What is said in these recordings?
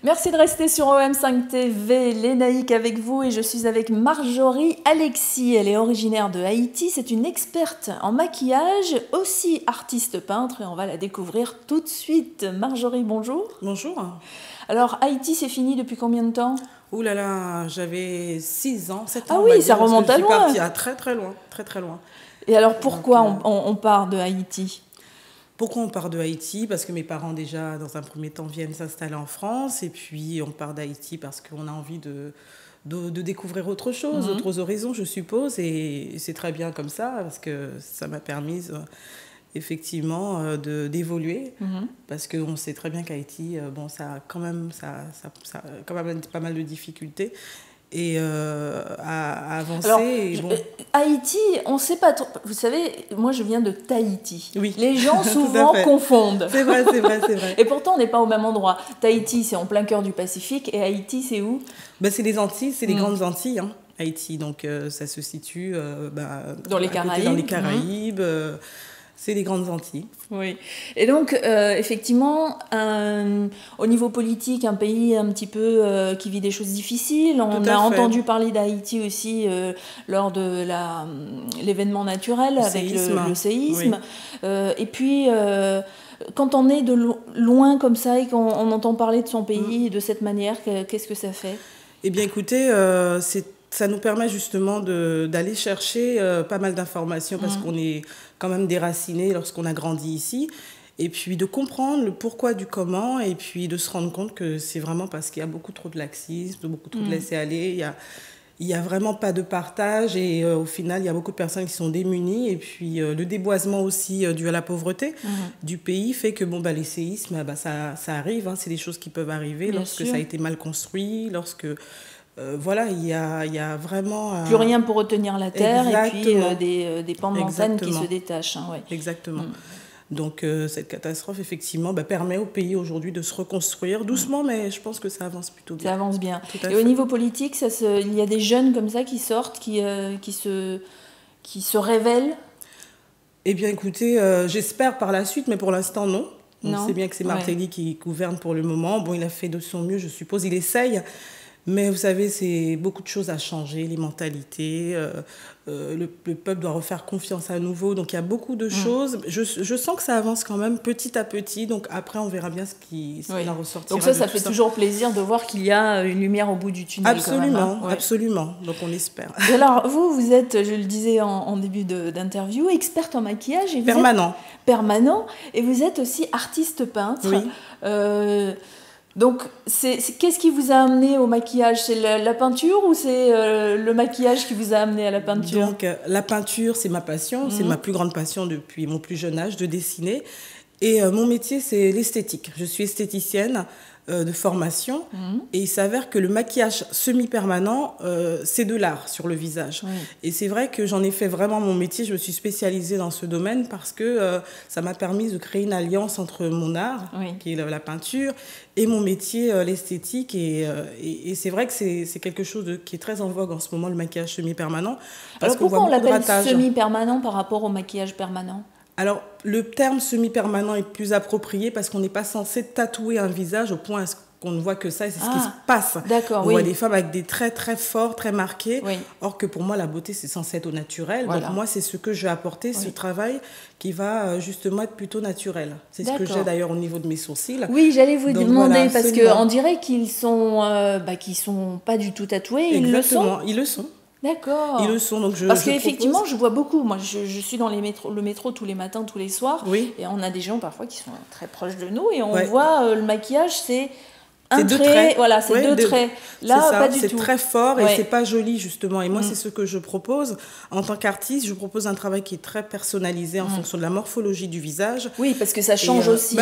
Merci de rester sur OM5 TV, Lénaïque avec vous et je suis avec Marjorie Alexis. Elle est originaire de Haïti, c'est une experte en maquillage, aussi artiste peintre et on va la découvrir tout de suite. Marjorie, bonjour. Bonjour. Alors Haïti, c'est fini depuis combien de temps? Ouh là là, j'avais 6 ans, 7 ans. Ah oui, ça remonte à loin. Je suis partie à très loin, très loin. Et alors pourquoi on part de Haïti? Pourquoi on part de Haïti? Parce que mes parents déjà, dans un premier temps, viennent s'installer en France. Et puis on part d'Haïti parce qu'on a envie de découvrir autre chose, d'autres horizons, je suppose. Et c'est très bien comme ça, parce que ça m'a permis effectivement d'évoluer. Parce qu'on sait très bien qu'Haïti, bon, ça a quand même pas mal de difficultés. Et à avancer. Alors, bon. Haïti, on ne sait pas trop. Vous savez, moi je viens de Tahiti. Oui. Les gens souvent confondent. C'est vrai. Et pourtant, on n'est pas au même endroit. Tahiti, c'est en plein cœur du Pacifique. Et Haïti, c'est où? C'est les Antilles, c'est les grandes Antilles, hein, Haïti. Donc ça se situe dans les Caraïbes. Dans les Caraïbes. C'est les grandes Antilles. Oui. Et donc, effectivement, au niveau politique, un pays un petit peu qui vit des choses difficiles. On a entendu parler d'Haïti aussi lors de l'événement naturel avec le séisme. Oui. Et puis, quand on est de loin comme ça et qu'on entend parler de son pays de cette manière, qu'est-ce que ça fait? Eh bien, écoutez, ça nous permet justement d'aller chercher pas mal d'informations parce qu'on est quand même déraciné lorsqu'on a grandi ici. Et puis de comprendre le pourquoi du comment et puis de se rendre compte que c'est vraiment parce qu'il y a beaucoup trop de laxisme, beaucoup trop de laisser-aller. Il n'y a vraiment pas de partage et au final, il y a beaucoup de personnes qui sont démunies. Et puis le déboisement aussi dû à la pauvreté du pays fait que les séismes, ça arrive. Hein, c'est des choses qui peuvent arriver lorsque ça a été mal construit, lorsque... voilà, il y a vraiment... Plus rien pour retenir la terre. Exactement. Et puis des pans de montagne qui se détachent. Hein, ouais. Exactement. Donc cette catastrophe, effectivement, permet au pays aujourd'hui de se reconstruire doucement, mais je pense que ça avance plutôt bien. Ça avance bien. Et au niveau politique, il y a des jeunes comme ça qui sortent, qui se révèlent? Eh bien, écoutez, j'espère par la suite, mais pour l'instant, non. On sait bien que c'est Martelly qui gouverne pour le moment. Bon, il a fait de son mieux, je suppose, il essaye. Mais vous savez, c'est beaucoup de choses à changer, les mentalités, le peuple doit refaire confiance à nouveau. Donc il y a beaucoup de choses. Je sens que ça avance quand même petit à petit. Donc après, on verra bien ce qui en ressortira. Donc ça fait toujours plaisir de voir qu'il y a une lumière au bout du tunnel. Absolument, quand même, absolument. Donc on espère. Et alors vous êtes, je le disais en début d'interview, experte en maquillage. Et permanent. Permanent. Et vous êtes aussi artiste peintre. Oui. Donc, qu'est-ce qui vous a amené au maquillage? C'est la peinture ou c'est le maquillage qui vous a amené à la peinture? Donc, la peinture, c'est ma passion. C'est ma plus grande passion depuis mon plus jeune âge, de dessiner. Et mon métier, c'est l'esthétique. Je suis esthéticienne de formation. Et il s'avère que le maquillage semi-permanent, c'est de l'art sur le visage. Et c'est vrai que j'en ai fait vraiment mon métier. Je me suis spécialisée dans ce domaine parce que ça m'a permis de créer une alliance entre mon art, qui est la peinture, et mon métier, l'esthétique. Et c'est vrai que c'est quelque chose qui est très en vogue en ce moment, le maquillage semi-permanent. Alors pourquoi on l'appelle semi-permanent par rapport au maquillage permanent? Alors, le terme semi-permanent est plus approprié parce qu'on n'est pas censé tatouer un visage au point qu'on ne voit que ça et c'est ce qui se passe. D'accord, on voit des femmes avec des traits très forts, très marqués. Oui. Or que pour moi, la beauté, c'est censé être au naturel. Voilà. Donc moi, c'est ce que je vais apporter, ce travail qui va justement être plutôt naturel. C'est ce que j'ai d'ailleurs au niveau de mes sourcils. Oui, j'allais vous demander parce qu'on dirait qu'ils sont pas du tout tatoués. Exactement, ils le sont. D'accord. Ils le sont, donc parce qu'effectivement, je vois beaucoup. Moi, je suis dans le métro tous les matins, tous les soirs. Oui. Et on a des gens parfois qui sont très proches de nous et on voit le maquillage, c'est un trait. Voilà, c'est deux traits. Là, pas du tout. C'est très fort et c'est pas joli, justement. Et moi, c'est ce que je propose. En tant qu'artiste, je propose un travail qui est très personnalisé en fonction de la morphologie du visage. Oui, parce que ça change aussi.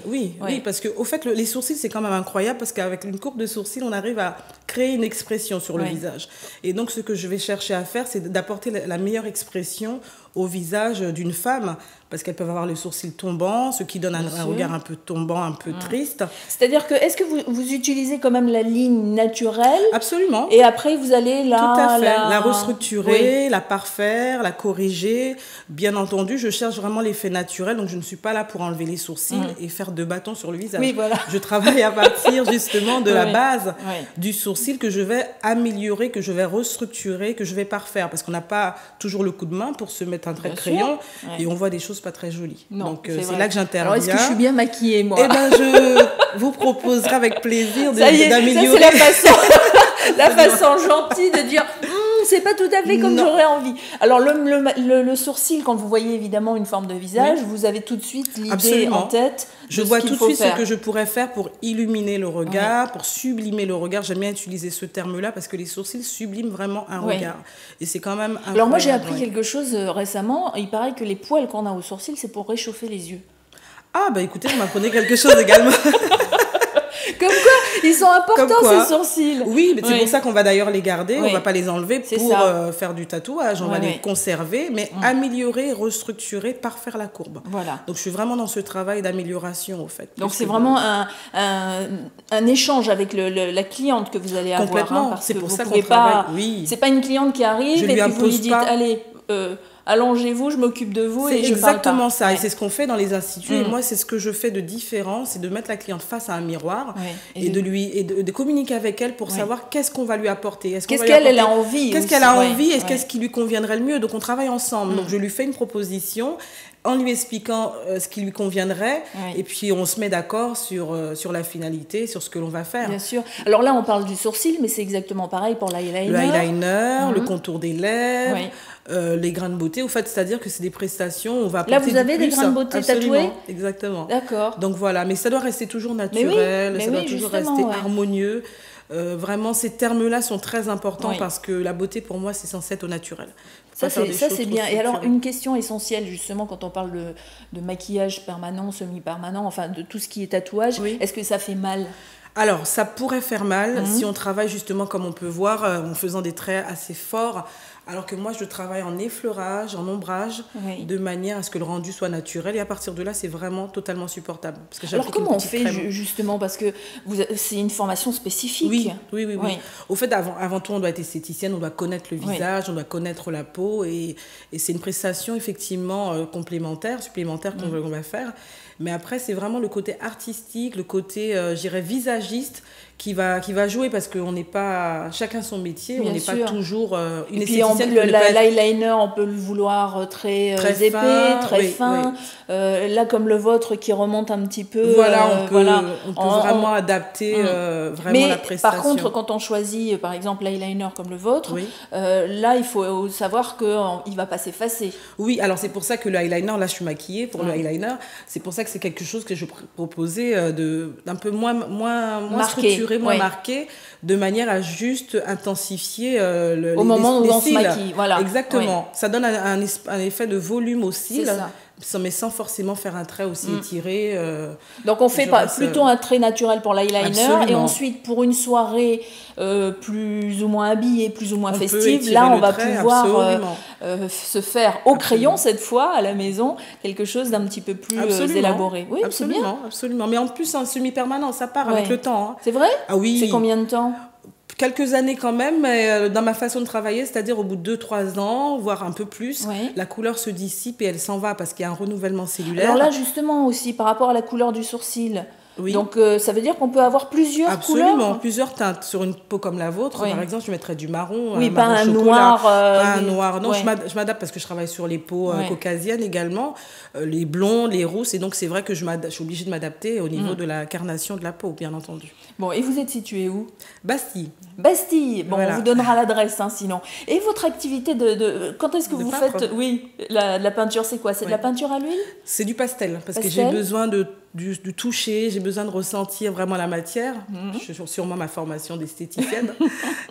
Oui, parce que, au fait, les sourcils, c'est quand même incroyable parce qu'avec une courbe de sourcils, on arrive à créer une expression sur le visage. Et donc, ce que je vais chercher à faire, c'est d'apporter la meilleure expression au visage d'une femme, parce qu'elles peuvent avoir le sourcil tombant, ce qui donne un regard un peu tombant, un peu triste. C'est-à-dire que, est-ce que vous utilisez quand même la ligne naturelle? Absolument. Et après, vous allez Tout à fait. La restructurer, la parfaire, la corriger. Bien entendu, je cherche vraiment l'effet naturel, donc je ne suis pas là pour enlever les sourcils et faire 2 bâtons sur le visage. Oui, voilà. Je travaille à partir justement de la base du sourcil que je vais améliorer, que je vais restructurer, que je vais parfaire, parce qu'on n'a pas toujours le coup de main pour se mettre un trait de crayon et on voit des choses pas très jolies. Non, donc c'est là que j'interviens. Alors est-ce que je suis bien maquillée, moi? Eh bien, je vous proposerai avec plaisir d'améliorer. Ça, c'est la façon gentille de dire c'est pas tout à fait comme j'aurais envie. Alors le sourcil, quand vous voyez évidemment une forme de visage, vous avez tout de suite l'idée en tête. Je vois tout de suite ce que je pourrais faire pour illuminer le regard, pour sublimer le regard. J'aime bien utiliser ce terme-là parce que les sourcils subliment vraiment un regard. Et c'est quand même incroyable. Alors moi j'ai appris quelque chose récemment. Il paraît que les poils qu'on a au sourcil, c'est pour réchauffer les yeux. Ah bah écoutez, vous m'apprenez quelque chose également. Comme quoi, ils sont importants ces sourcils. Oui, mais c'est pour ça qu'on va d'ailleurs les garder. On ne va pas les enlever pour faire du tatouage. On va les conserver, mais améliorer, restructurer, parfaire la courbe. Voilà. Donc je suis vraiment dans ce travail d'amélioration au fait. Donc c'est vraiment un échange avec la cliente que vous allez avoir. Complètement. Parce c'est que pour vous ça pouvez qu'on pas. Travaille. C'est pas une cliente qui arrive et puis vous lui dites allez. Allongez-vous, je m'occupe de vous et je parle pas. C'est exactement ça. Et c'est ce qu'on fait dans les instituts. Et moi, c'est ce que je fais de différent, c'est de mettre la cliente face à un miroir et de communiquer avec elle pour savoir qu'est-ce qu'on va lui apporter. Qu'est-ce qu'elle a envie. Qu'est-ce qu'elle a envie et qu'est-ce qui lui conviendrait le mieux. Donc, on travaille ensemble. Donc, je lui fais une proposition en lui expliquant ce qui lui conviendrait. Et puis, on se met d'accord sur la finalité, sur ce que l'on va faire. Bien sûr. Alors là, on parle du sourcil, mais c'est exactement pareil pour l'eyeliner. Le eyeliner, le contour des lèvres. Les grains de beauté, au fait, c'est-à-dire que c'est des prestations, on va apporter. Là, vous avez des grains de beauté tatoués? Exactement. D'accord. Donc voilà, mais ça doit rester toujours naturel, ça doit toujours rester harmonieux. Vraiment, ces termes-là sont très importants parce que la beauté, pour moi, c'est censé être au naturel. Ça, c'est bien. Et alors, une question essentielle, justement, quand on parle de maquillage permanent, semi-permanent, enfin, de tout ce qui est tatouage, est-ce que ça fait mal? Alors, ça pourrait faire mal si on travaille justement, comme on peut voir, en faisant des traits assez forts. Alors que moi, je travaille en effleurage, en ombrage, de manière à ce que le rendu soit naturel. Et à partir de là, c'est vraiment totalement supportable. Parce que alors, comment on fait justement? Parce que c'est une formation spécifique. Oui. Au fait, avant tout, on doit être esthéticienne, on doit connaître le visage, on doit connaître la peau. Et c'est une prestation, effectivement, supplémentaire qu'on va faire. Mais après, c'est vraiment le côté artistique, le côté, je dirais, visagiste qui va jouer parce qu'on n'est pas... Chacun son métier, on n'est pas toujours une esthéticienne. Et puis, l'eyeliner, on peut le vouloir très épais, très fin. Là, comme le vôtre qui remonte un petit peu. Voilà, on peut vraiment adapter vraiment la prestation. Par contre, quand on choisit, par exemple, l'eyeliner comme le vôtre, là, il faut savoir qu'il ne va pas s'effacer. Oui, alors c'est pour ça que le eyeliner, là, je suis maquillée pour le eyeliner. C'est pour ça que c'est quelque chose que je proposais d'un peu moins structuré, moins marqué, de manière à juste intensifier au moment où on se maquille. Voilà. Exactement. Ça donne un effet de volume au cils, mais sans forcément faire un trait aussi étiré. Donc on fait plutôt un trait naturel pour l'eyeliner et ensuite pour une soirée plus ou moins habillée, plus ou moins festive, là on va pouvoir se faire au crayon cette fois à la maison quelque chose d'un petit peu plus élaboré. Oui, c'est bien. Absolument. Mais en plus en semi-permanent, ça part avec le temps. Hein. C'est vrai? Ah oui. C'est combien de temps? Quelques années quand même, mais dans ma façon de travailler, c'est-à-dire au bout de 2-3 ans, voire un peu plus, la couleur se dissipe et elle s'en va parce qu'il y a un renouvellement cellulaire. Alors là, justement aussi, par rapport à la couleur du sourcil, donc ça veut dire qu'on peut avoir plusieurs couleurs? Absolument, plusieurs teintes. Sur une peau comme la vôtre, par exemple, je mettrais du marron, pas marron un chocolat, noir. Pas un noir, non, je m'adapte parce que je travaille sur les peaux caucasiennes également, les blonds, les rousses, et donc c'est vrai que je suis obligée de m'adapter au niveau de la carnation de la peau, bien entendu. Bon, et vous êtes situé où? Bastille. Bon, on vous donnera l'adresse, sinon. Et votre activité quand est-ce que vous faites la peinture, c'est quoi? C'est de la peinture à l'huile? C'est du pastel, parce que j'ai besoin de toucher, j'ai besoin de ressentir vraiment la matière. Je suis sûrement ma formation d'esthéticienne.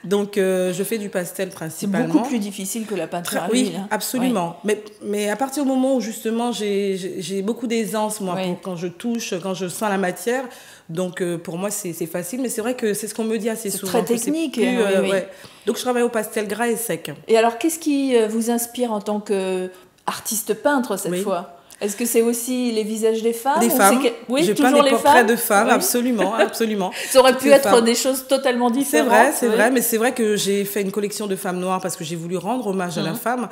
Donc, je fais du pastel principalement. C'est beaucoup plus difficile que la peinture à l'huile. Oui, absolument. Mais à partir du moment où, justement, j'ai beaucoup d'aisance, moi, quand je touche, quand je sens la matière. Donc, pour moi, c'est facile. Mais c'est vrai que c'est ce qu'on me dit assez souvent. C'est très technique. Donc, je travaille au pastel gras et sec. Et alors, qu'est-ce qui vous inspire en tant que artiste peintre cette Oui. fois. Est-ce que c'est aussi les visages des femmes? Des femmes. Oui, J'ai toujours peint des les portraits femmes. de femmes, Oui. absolument, absolument. Ça aurait Toutes pu les être femmes. des choses totalement différentes. C'est oui. vrai, mais c'est vrai que j'ai fait une collection de femmes noires parce que j'ai voulu rendre hommage à la femme.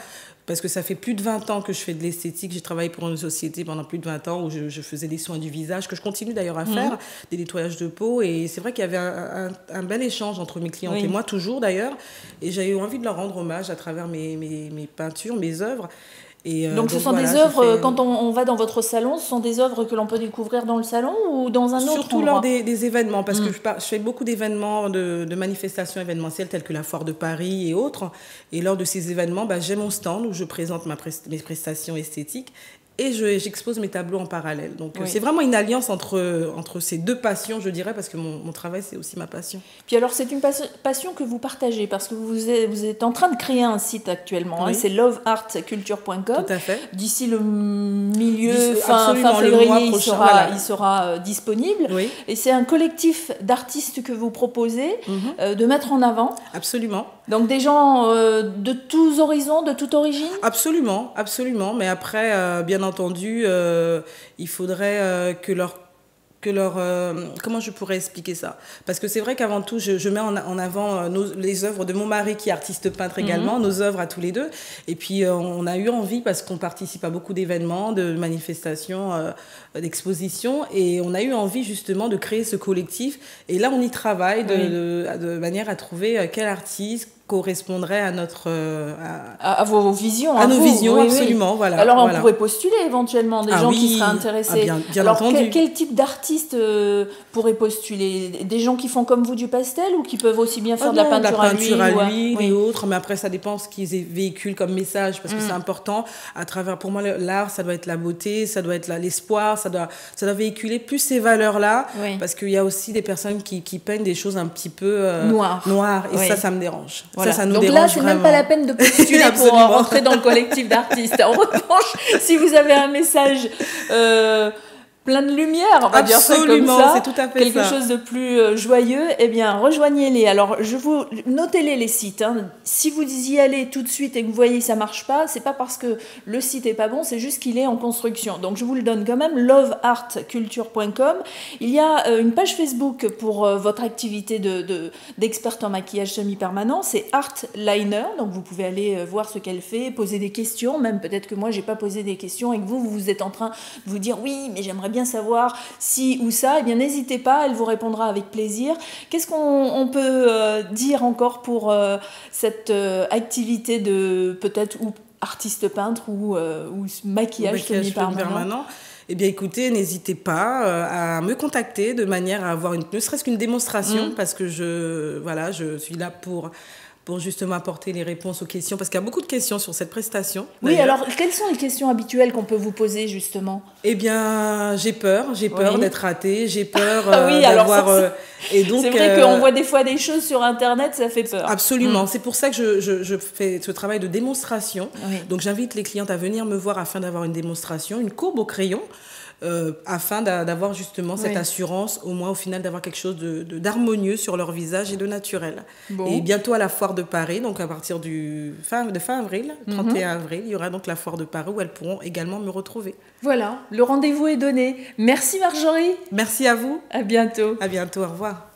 Parce que ça fait plus de 20 ans que je fais de l'esthétique. J'ai travaillé pour une société pendant plus de 20 ans où je faisais des soins du visage, que je continue d'ailleurs à faire, des nettoyages de peau. Et c'est vrai qu'il y avait un bel échange entre mes clientes et moi, toujours d'ailleurs. Et j'ai eu envie de leur rendre hommage à travers mes peintures, mes œuvres. Et donc ce sont des œuvres, quand on va dans votre salon, ce sont des œuvres que l'on peut découvrir dans le salon ou dans un autre Surtout endroit? lors des événements, parce que je fais beaucoup d'événements, de manifestations événementielles telles que la Foire de Paris et autres. Et lors de ces événements, j'ai mon stand où je présente mes prestations esthétiques et j'expose mes tableaux en parallèle. Donc c'est vraiment une alliance entre ces deux passions, je dirais, parce que mon travail, c'est aussi ma passion. Puis alors, c'est une passion que vous partagez, parce que vous êtes en train de créer un site actuellement, hein, c'est loveartculture.com. Tout à fait. D'ici le fin février, il sera disponible. Oui. Et c'est un collectif d'artistes que vous proposez de mettre en avant. Absolument. Donc des gens de tous horizons, de toute origine? Absolument, absolument. Mais après, bien entendu, il faudrait que leur comment je pourrais expliquer ça? Parce que c'est vrai qu'avant tout, je mets en avant les œuvres de mon mari qui est artiste peintre également, nos œuvres à tous les deux. Et puis on a eu envie, parce qu'on participe à beaucoup d'événements, de manifestations, d'expositions, et on a eu envie justement de créer ce collectif. Et là, on y travaille de manière à trouver quel artiste correspondrait à notre à vos visions, à nos visions, absolument. Voilà. Alors on pourrait postuler éventuellement des gens qui seraient intéressés. Bien alors entendu. Quel type d'artistes pourraient postuler? Des gens qui font comme vous du pastel ou qui peuvent aussi bien faire de la peinture à l'huile et autres, mais après ça dépend ce qu'ils véhiculent comme message, parce que c'est important. À travers, pour moi, l'art, ça doit être la beauté, ça doit être l'espoir, ça doit véhiculer plus ces valeurs-là, parce qu'il y a aussi des personnes qui peignent des choses un petit peu noires, et ça me dérange. Voilà. Ça nous donc dérange là, c'est même pas la peine de postuler pour rentrer dans le collectif d'artistes. En revanche, si vous avez un message plein de lumière, on va dire ça comme ça, c'est tout à fait quelque chose de plus joyeux, eh bien, rejoignez-les. Alors, notez-les les sites. Hein. Si vous y allez tout de suite et que vous voyez que ça marche pas, c'est pas parce que le site est pas bon, c'est juste qu'il est en construction. Donc, je vous le donne quand même, loveartculture.com. Il y a une page Facebook pour votre activité d'experte en maquillage semi-permanent, c'est Artliner. Donc, vous pouvez aller voir ce qu'elle fait, poser des questions, même peut-être que moi, j'ai pas posé des questions et que vous êtes en train de vous dire, oui, mais j'aimerais bien savoir si ou ça, eh bien n'hésitez pas, elle vous répondra avec plaisir. Qu'est-ce qu'on peut dire encore pour cette activité de peut-être ou artiste peintre ou maquillage semi-permanent? Eh bien, écoutez, n'hésitez pas à me contacter de manière à avoir ne serait-ce qu'une démonstration, parce que je suis là pour justement apporter les réponses aux questions, parce qu'il y a beaucoup de questions sur cette prestation. Oui, alors, quelles sont les questions habituelles qu'on peut vous poser, justement? Eh bien, j'ai peur d'être ratée, j'ai peur d'avoir... et donc, c'est vrai qu'on voit des fois des choses sur Internet, ça fait peur. Absolument, c'est pour ça que je fais ce travail de démonstration. Donc, j'invite les clientes à venir me voir afin d'avoir une démonstration, une courbe au crayon, afin d'avoir justement cette assurance, au moins au final, d'avoir quelque chose d'harmonieux sur leur visage et de naturel. Bon. Et bientôt à la Foire de Paris, donc à partir de fin avril, 31 avril, il y aura donc la Foire de Paris où elles pourront également me retrouver. Voilà, le rendez-vous est donné. Merci Marjorie. Merci à vous. À bientôt. À bientôt, au revoir.